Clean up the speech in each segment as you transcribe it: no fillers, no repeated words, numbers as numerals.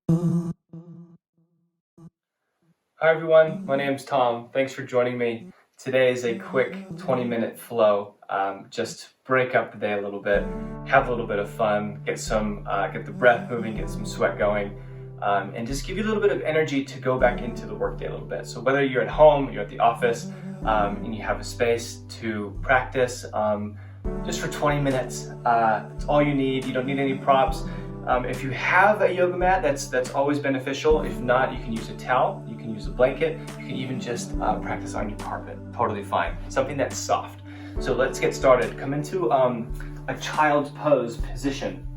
Hi everyone, my name's Tom. Thanks for joining me. Today is a quick 20-minute flow. Just break up the day a little bit, have a little bit of fun, get the breath moving, get some sweat going, and just give you a little bit of energy to go back into the workday a little bit. So whether you're at home, you're at the office, and you have a space to practice, just for 20 minutes, that's all you need. You don't need any props. If you have a yoga mat, that's always beneficial. If not, you can use a towel, you can use a blanket, you can even just practice on your carpet. Totally fine. Something that's soft. So let's get started. Come into a child's pose position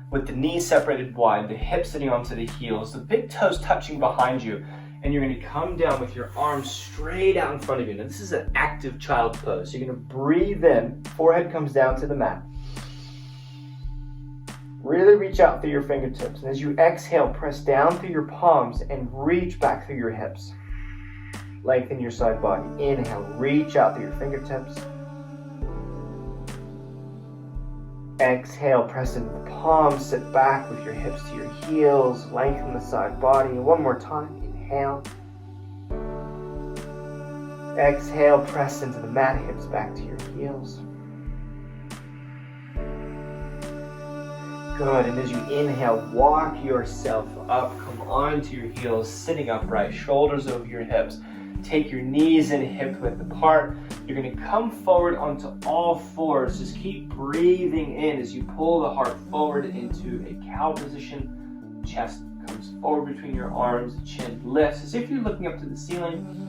with the knees separated wide, the hips sitting onto the heels, the big toes touching behind you, and you're going to come down with your arms straight out in front of you. Now this is an active child's pose. So you're going to breathe in, forehead comes down to the mat. Really reach out through your fingertips, and as you exhale, press down through your palms and reach back through your hips. Lengthen your side body. Inhale, reach out through your fingertips. Exhale, press into the palms, sit back with your hips to your heels, lengthen the side body. One more time, inhale. Exhale, press into the mat, hips back to your heels. Good, and as you inhale, walk yourself up, come onto your heels, sitting upright, shoulders over your hips. Take your knees and hip width apart. You're gonna come forward onto all fours. Just keep breathing in as you pull the heart forward into a cow position. Chest comes forward between your arms, chin lifts as if you're looking up to the ceiling.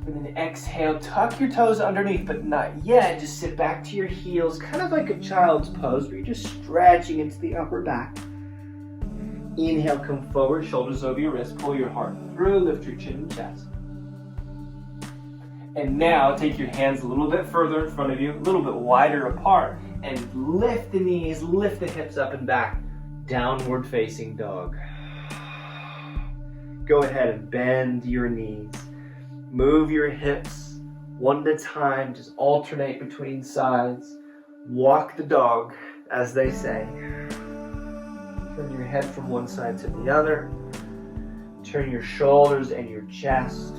And then exhale, tuck your toes underneath, but not yet. Just sit back to your heels, kind of like a child's pose where you're just stretching into the upper back. Inhale, come forward, shoulders over your wrist, pull your heart through, lift your chin and chest. And now take your hands a little bit further in front of you, a little bit wider apart, and lift the knees, lift the hips up and back. Downward facing dog. Go ahead and bend your knees. Move your hips one at a time, just alternate between sides. Walk the dog, as they say. Turn your head from one side to the other. Turn your shoulders and your chest.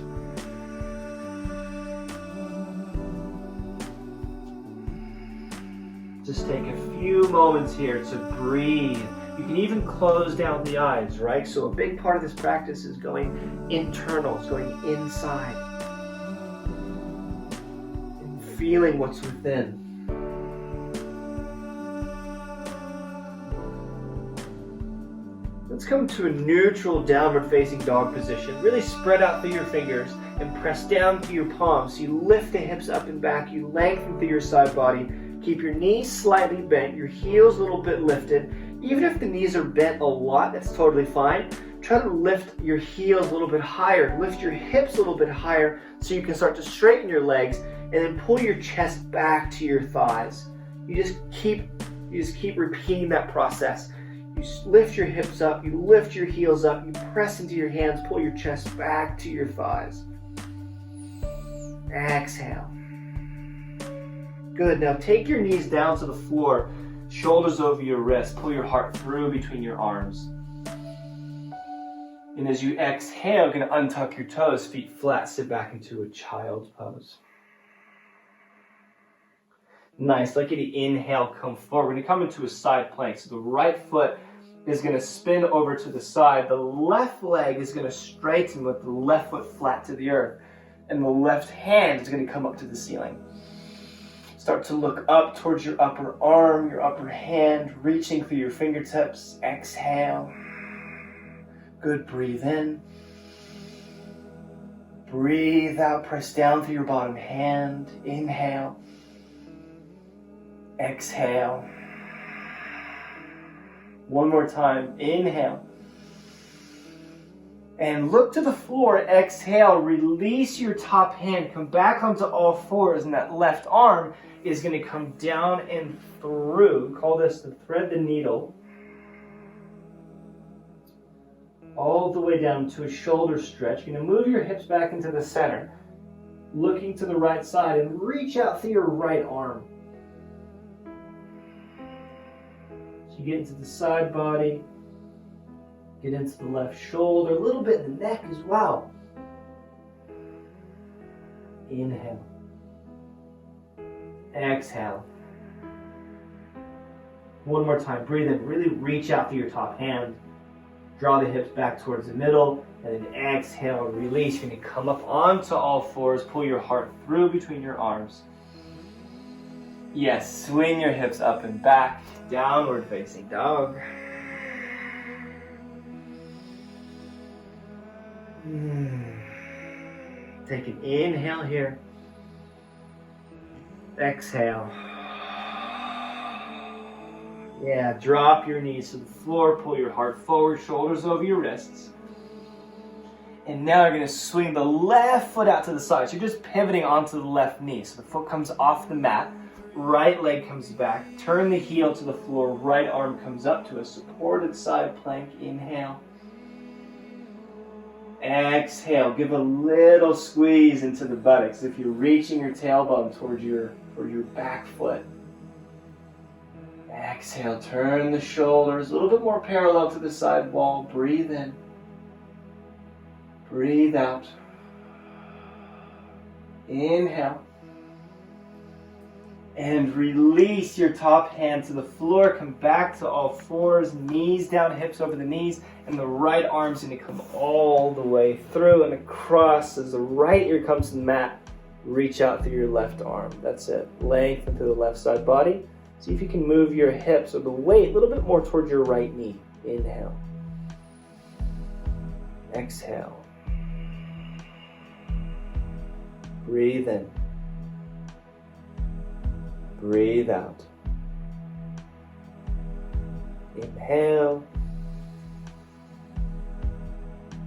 Just take a few moments here to breathe. You can even close down the eyes, right? So a big part of this practice is going internal, it's going inside. And feeling what's within. Let's come to a neutral downward facing dog position. Really spread out through your fingers and press down through your palms. So you lift the hips up and back, you lengthen through your side body. Keep your knees slightly bent, your heels a little bit lifted. Even if the knees are bent a lot, that's totally fine. Try to lift your heels a little bit higher. Lift your hips a little bit higher so you can start to straighten your legs and then pull your chest back to your thighs. You just keep repeating that process. You lift your hips up, you lift your heels up, you press into your hands, pull your chest back to your thighs. Exhale. Good, now take your knees down to the floor, shoulders over your wrists, pull your heart through between your arms. And as you exhale, you're going to untuck your toes, feet flat, sit back into a child's pose. Nice, like you inhale, come forward. We're going to come into a side plank. So the right foot is going to spin over to the side. The left leg is going to straighten with the left foot flat to the earth. And the left hand is going to come up to the ceiling. Start to look up towards your upper arm, your upper hand, reaching for your fingertips. Exhale. Good, breathe in. Breathe out, press down through your bottom hand. Inhale. Exhale. One more time. Inhale. And look to the floor. Exhale. Release your top hand. Come back onto all fours, and that left arm is going to come down and through. Call this the thread the needle. All the way down to a shoulder stretch. You're going to move your hips back into the center. Looking to the right side and reach out through your right arm. So you get into the side body, Get into the left shoulder, a little bit in the neck as well. Inhale. Exhale. One more time, breathe in, really reach out through your top hand. Draw the hips back towards the middle, and then exhale, release. You're gonna come up onto all fours, pull your heart through between your arms. Yes, swing your hips up and back, downward facing dog. Take an inhale here. Exhale. Yeah, drop your knees to the floor, pull your heart forward, shoulders over your wrists. And now you're going to swing the left foot out to the side. So you're just pivoting onto the left knee. So the foot comes off the mat, right leg comes back, turn the heel to the floor, right arm comes up to a supported side plank. Inhale. Exhale, give a little squeeze into the buttocks if you're reaching your tailbone towards your back foot. Exhale, turn the shoulders a little bit more parallel to the side wall. Breathe in. Breathe out. Inhale. And release your top hand to the floor. Come back to all fours. Knees down, hips over the knees. And the right arm's going to come all the way through and across as the right ear comes to the mat. Reach out through your left arm. That's it. Lengthen through the left side body. See if you can move your hips or the weight a little bit more towards your right knee. Inhale. Exhale. Breathe in. Breathe out. Inhale.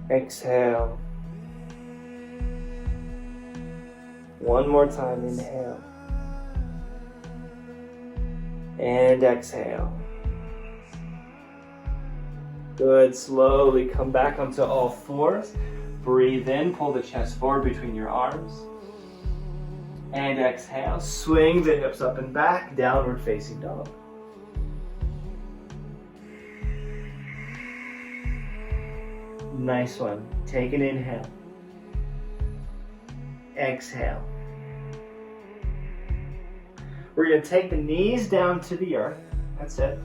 Exhale. One more time. Inhale. And exhale. Good. Slowly come back onto all fours. Breathe in. Pull the chest forward between your arms. And exhale. Swing the hips up and back. Downward facing dog. Nice one. Take an inhale. Exhale. We're going to take the knees down to the earth. That's it.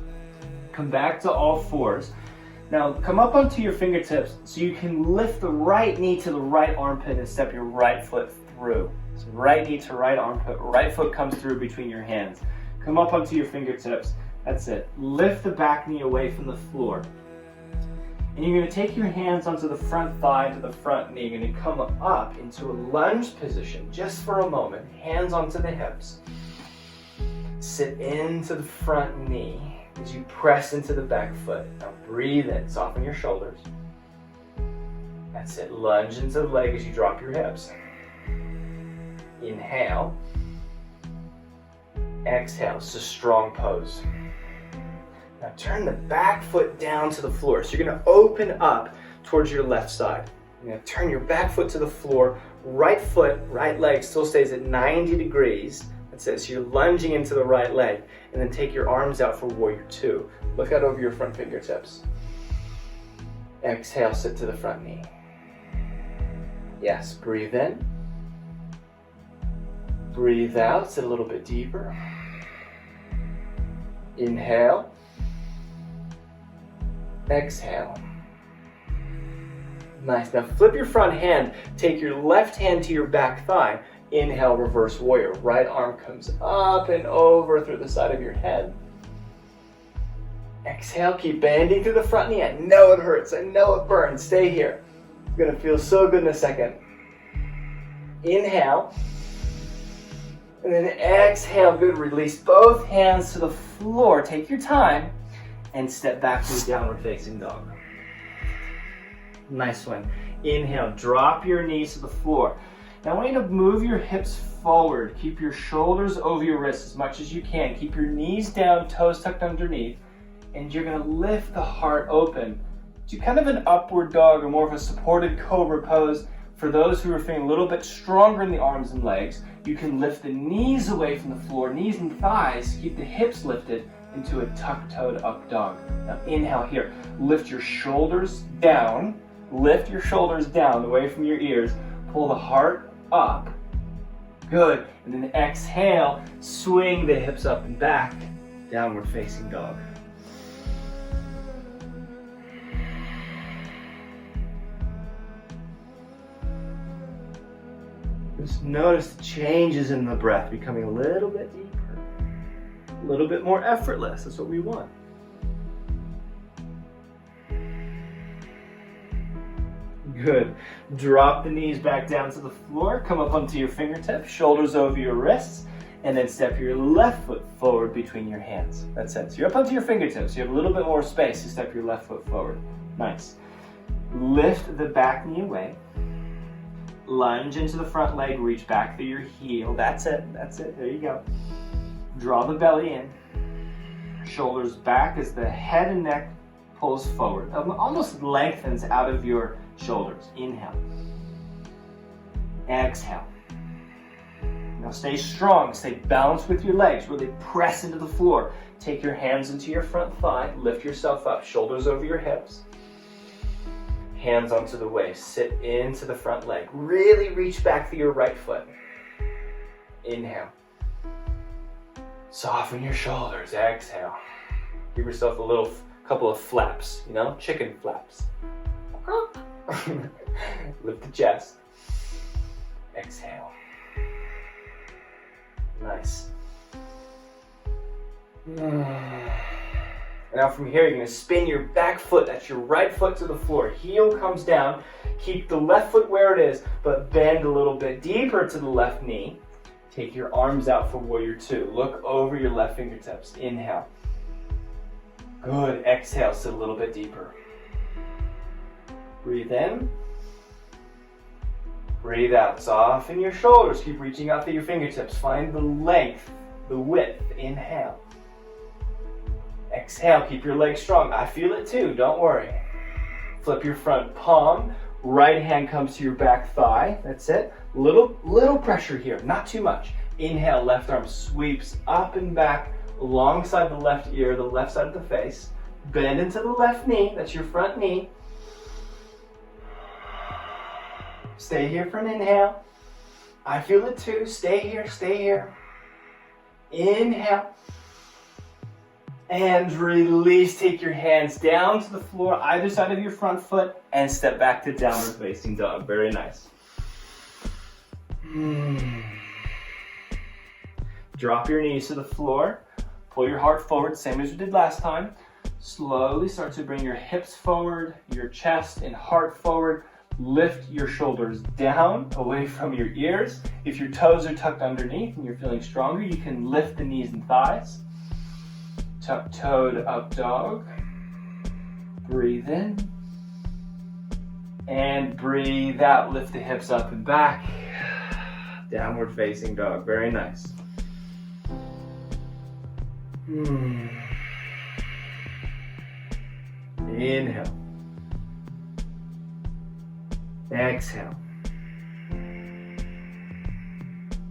Come back to all fours. Now come up onto your fingertips so you can lift the right knee to the right armpit and step your right foot through. So right knee to right armpit, right foot comes through between your hands. Come up onto your fingertips. That's it. Lift the back knee away from the floor. And you're going to take your hands onto the front thigh to the front knee. You're going to come up into a lunge position just for a moment. Hands onto the hips. Sit into the front knee as you press into the back foot. Now breathe in, soften your shoulders. That's it. Lunge into the leg as you drop your hips. Inhale. Exhale. It's a strong pose. Now turn the back foot down to the floor. So you're going to open up towards your left side. You're going to turn your back foot to the floor. Right foot, right leg still stays at 90 degrees. That's it. So you're lunging into the right leg. And then take your arms out for warrior two. Look out over your front fingertips. Exhale, sit to the front knee. Yes, breathe in. Breathe out, sit a little bit deeper. Inhale. Exhale. Nice. Now flip your front hand. Take your left hand to your back thigh. Inhale, reverse warrior. Right arm comes up and over through the side of your head. Exhale, keep bending through the front knee. I know it hurts. I know it burns. Stay here. It's going to feel so good in a second. Inhale. And then exhale. Good. Release both hands to the floor. Take your time and step back to downward facing dog. Nice one. Inhale. Drop your knees to the floor. Now I want you to move your hips forward. Keep your shoulders over your wrists as much as you can. Keep your knees down, toes tucked underneath. And you're going to lift the heart open to kind of an upward dog or more of a supported cobra pose. For those who are feeling a little bit stronger in the arms and legs, you can lift the knees away from the floor, knees and thighs, keep the hips lifted, into a tuck-toed up dog. Now inhale here. Lift your shoulders down. Lift your shoulders down away from your ears. Pull the heart up. Good. And then exhale. Swing the hips up and back. Downward facing dog. Just notice the changes in the breath becoming a little bit deeper, a little bit more effortless. That's what we want. Good. Drop the knees back down to the floor. Come up onto your fingertips, shoulders over your wrists, and then step your left foot forward between your hands. That's it. So you're up onto your fingertips. You have a little bit more space to step your left foot forward. Nice. Lift the back knee away. Lunge into the front leg, reach back through your heel. That's it, that's it, there you go. Draw the belly in. Shoulders back as the head and neck pulls forward. Almost lengthens out of your shoulders. Inhale. Exhale. Now stay strong, stay balanced with your legs. Really press into the floor. Take your hands into your front thigh. Lift yourself up, shoulders over your hips. Hands onto the waist, sit into the front leg. Really reach back through your right foot. Inhale. Soften your shoulders, exhale. Give yourself a couple of flaps, chicken flaps. Lift the chest. Exhale. Nice. Now from here, you're going to spin your back foot, that's your right foot, to the floor. Heel comes down. Keep the left foot where it is, but bend a little bit deeper to the left knee. Take your arms out for warrior two. Look over your left fingertips. Inhale. Good. Exhale, sit a little bit deeper. Breathe in. Breathe out. Soften your shoulders. Keep reaching out through your fingertips. Find the length, the width. Inhale. Exhale, keep your legs strong. I feel it too, don't worry. Flip your front palm. Right hand comes to your back thigh. That's it. Little pressure here, not too much. Inhale, left arm sweeps up and back alongside the left ear, the left side of the face. Bend into the left knee, that's your front knee. Stay here for an inhale. I feel it too. Stay here, stay here. Inhale. And release. Take your hands down to the floor, either side of your front foot, and step back to downward facing dog. Very nice. Drop your knees to the floor. Pull your heart forward, same as we did last time. Slowly start to bring your hips forward, your chest and heart forward. Lift your shoulders down, away from your ears. If your toes are tucked underneath and you're feeling stronger, you can lift the knees and thighs. Tuck-toed up dog. Breathe in. And breathe out. Lift the hips up and back. Downward facing dog. Very nice. Inhale. Exhale.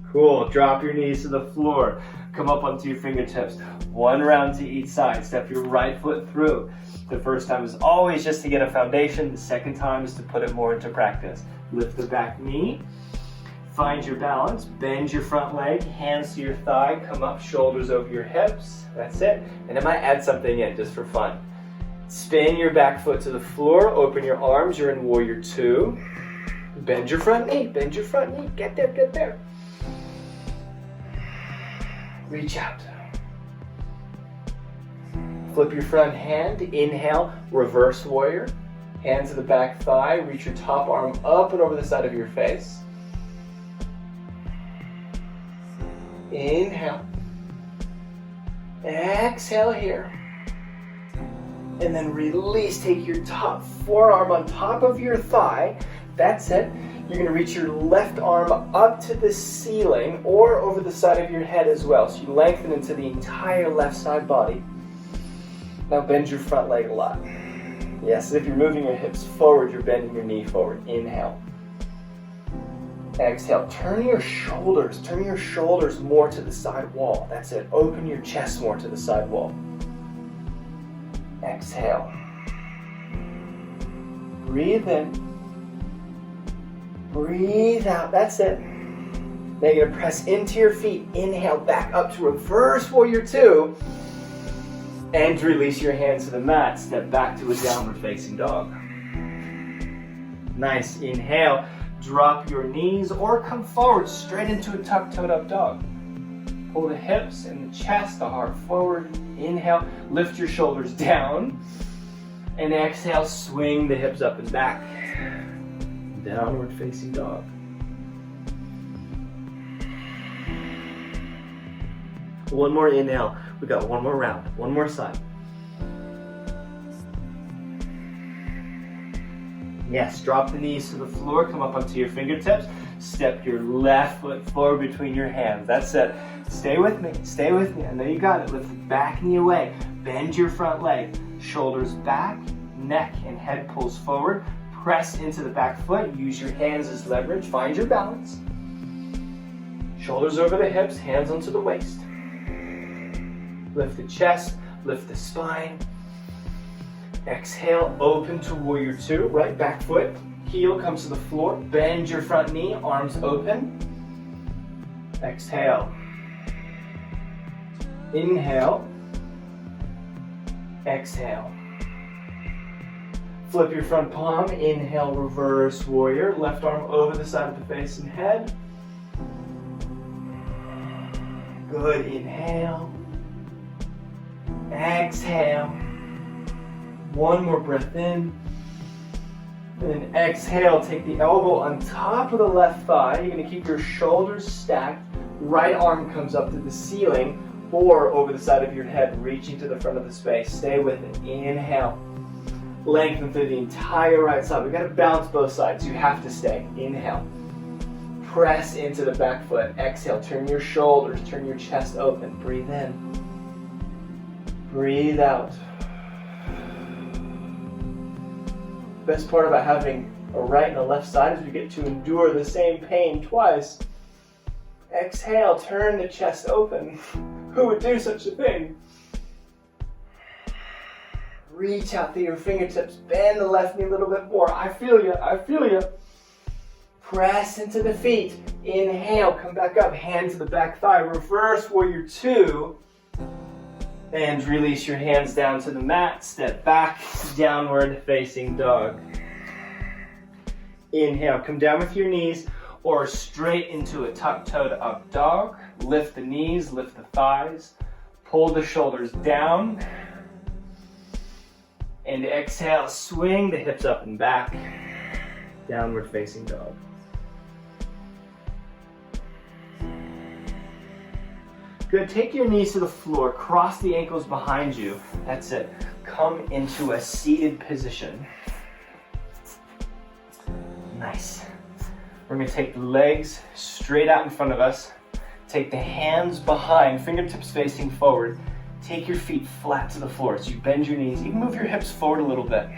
Cool. Drop your knees to the floor. Come up onto your fingertips. One round to each side. Step your right foot through. The first time is always just to get a foundation. The second time is to put it more into practice. Lift the back knee. Find your balance. Bend your front leg. Hands to your thigh. Come up, shoulders over your hips. That's it. And I might add something in just for fun. Spin your back foot to the floor. Open your arms. You're in warrior two. Bend your front knee. Bend your front knee. Get there, get there. Reach out. Flip your front hand. Inhale, reverse warrior. Hand to the back thigh. Reach your top arm up and over the side of your face. Inhale. Exhale here. And then release. Take your top forearm on top of your thigh. That's it. You're going to reach your left arm up to the ceiling or over the side of your head as well. So you lengthen into the entire left side body. Now bend your front leg a lot. Yes, if you're moving your hips forward, you're bending your knee forward. Inhale. Exhale, turn your shoulders more to the side wall. That's it. Open your chest more to the side wall. Exhale. Breathe in. Breathe out. That's it. Now you're going to press into your feet. Inhale, back up to reverse warrior two. And release your hands to the mat. Step back to a downward facing dog. Nice. Inhale. Drop your knees or come forward straight into a tuck toed up dog. Pull the hips and the chest, the heart forward. Inhale, lift your shoulders down. And exhale, swing the hips up and back. Downward facing dog. One more inhale. We got one more round, one more side. Yes, drop the knees to the floor, come up onto your fingertips, step your left foot forward between your hands. That's it. Stay with me, stay with me. I know you got it. Lift the back knee away, bend your front leg, shoulders back, neck and head pulls forward, press into the back foot, use your hands as leverage, find your balance. Shoulders over the hips, hands onto the waist. Lift the chest, lift the spine. Exhale, open to warrior two, right back foot, heel comes to the floor, bend your front knee, arms open. Exhale. Inhale. Exhale. Flip your front palm, inhale, reverse warrior, left arm over the side of the face and head. Good, inhale. Exhale. One more breath in. And exhale, take the elbow on top of the left thigh. You're going to keep your shoulders stacked. Right arm comes up to the ceiling or over the side of your head, reaching to the front of the space. Stay with it. Inhale. Lengthen through the entire right side. We've got to balance both sides. You have to stay. Inhale. Press into the back foot. Exhale. Turn your shoulders. Turn your chest open. Breathe in. Breathe out. Best part about having a right and a left side is we get to endure the same pain twice. Exhale, turn the chest open. Who would do such a thing? Reach out through your fingertips, bend the left knee a little bit more. I feel you, I feel you. Press into the feet. Inhale, come back up, hand to the back thigh. Reverse warrior two. And release your hands down to the mat. Step back, downward facing dog. Inhale, come down with your knees or straight into a tuck-toed up dog. Lift the knees, lift the thighs. Pull the shoulders down. And exhale, swing the hips up and back. Downward facing dog. Good, take your knees to the floor, cross the ankles behind you. That's it. Come into a seated position. Nice. We're gonna take the legs straight out in front of us. Take the hands behind, fingertips facing forward. Take your feet flat to the floor. So you bend your knees, you can move your hips forward a little bit.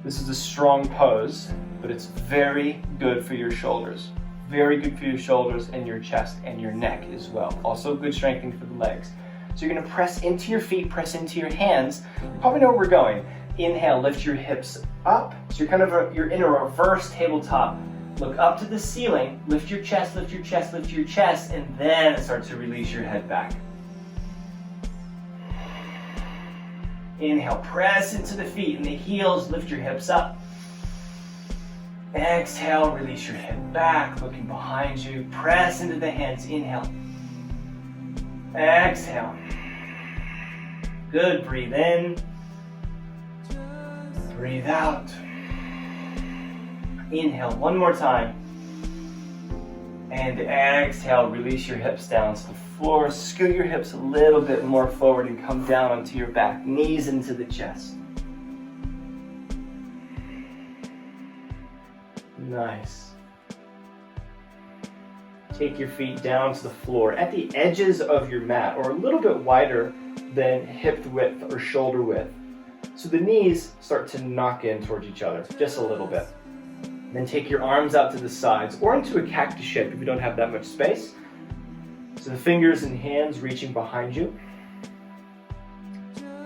This is a strong pose, but it's very good for your shoulders. Very good for your shoulders and your chest and your neck as well. Also good strengthening for the legs. So you're gonna press into your feet, press into your hands. You probably know where we're going. Inhale, lift your hips up. So you're in a reverse tabletop. Look up to the ceiling, lift your chest, lift your chest, lift your chest, and then start to release your head back. Inhale, press into the feet and the heels, lift your hips up. Exhale, release your head back, looking behind you. Press into the hands, inhale. Exhale. Good, breathe in. Breathe out. Inhale, one more time. And exhale, release your hips down to the floor. Scoot your hips a little bit more forward and come down onto your back. Knees into the chest. Nice. Take your feet down to the floor at the edges of your mat or a little bit wider than hip width or shoulder width. So the knees start to knock in towards each other just a little bit. Then take your arms out to the sides or into a cactus shape if you don't have that much space. So the fingers and hands reaching behind you.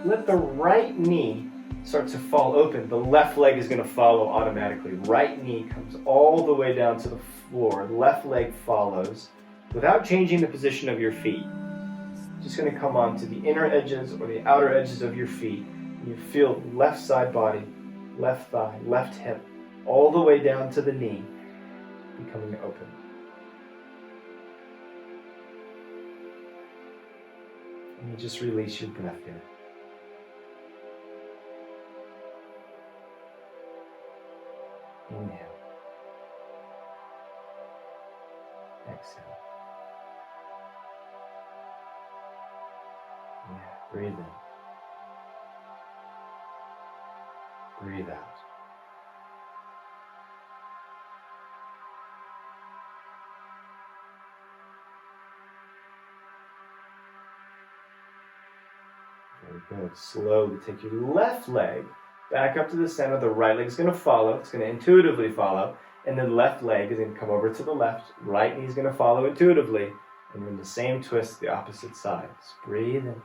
Let the right knee start to fall open. The left leg is going to follow automatically. Right knee comes all the way down to the floor. Left leg follows without changing the position of your feet. Just going to come on to the inner edges or the outer edges of your feet. You feel left side body, left thigh, left hip, all the way down to the knee, becoming open. And you just release your breath here. Inhale. Exhale. Yeah, breathe in. Breathe out. Very good. Slowly take your left leg back up to the center. The right leg is going to follow. It's going to intuitively follow. And then left leg is going to come over to the left. Right knee is going to follow intuitively. And then the same twist the opposite side. Just breathe in.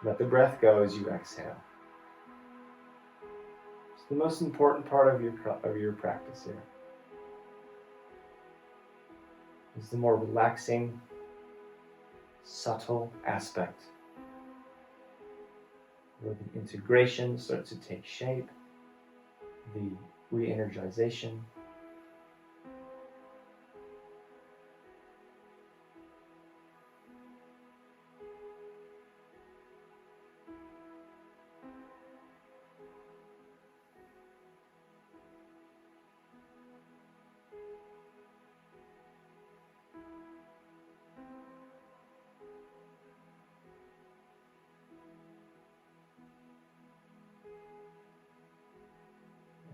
Let the breath go as you exhale. It's the most important part of your practice here. It's the more relaxing, subtle aspect where the integration starts to take shape, the re-energization.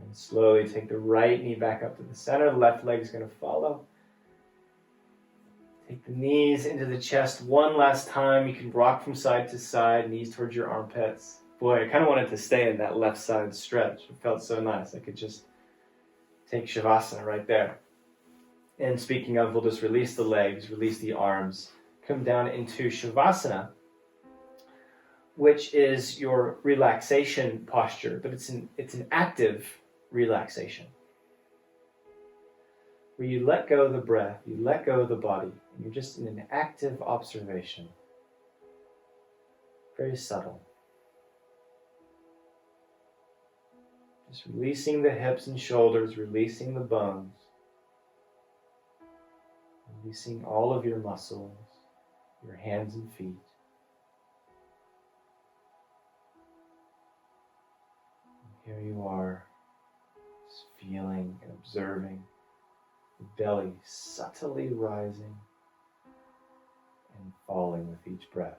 And slowly take the right knee back up to the center. The left leg is going to follow. Take the knees into the chest one last time. You can rock from side to side, knees towards your armpits. Boy, I kind of wanted to stay in that left side stretch. It felt so nice. I could just take Shavasana right there. And speaking of, we'll just release the legs, release the arms, come down into Shavasana, which is your relaxation posture, but it's an active relaxation, where you let go of the breath, you let go of the body, and you're just in an active observation. Very subtle. Just releasing the hips and shoulders, releasing the bones, releasing all of your muscles, your hands and feet. And here you are, just feeling and observing the belly subtly rising and falling with each breath.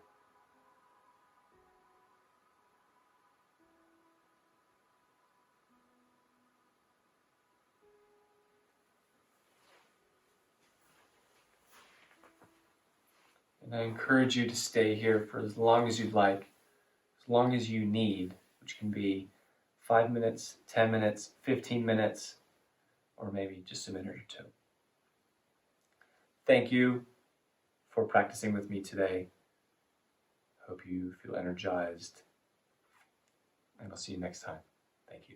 And I encourage you to stay here for as long as you'd like, as long as you need, which can be 5 minutes, 10 minutes, 15 minutes, or maybe just a minute or two. Thank you for practicing with me today. Hope you feel energized, and I'll see you next time. Thank you.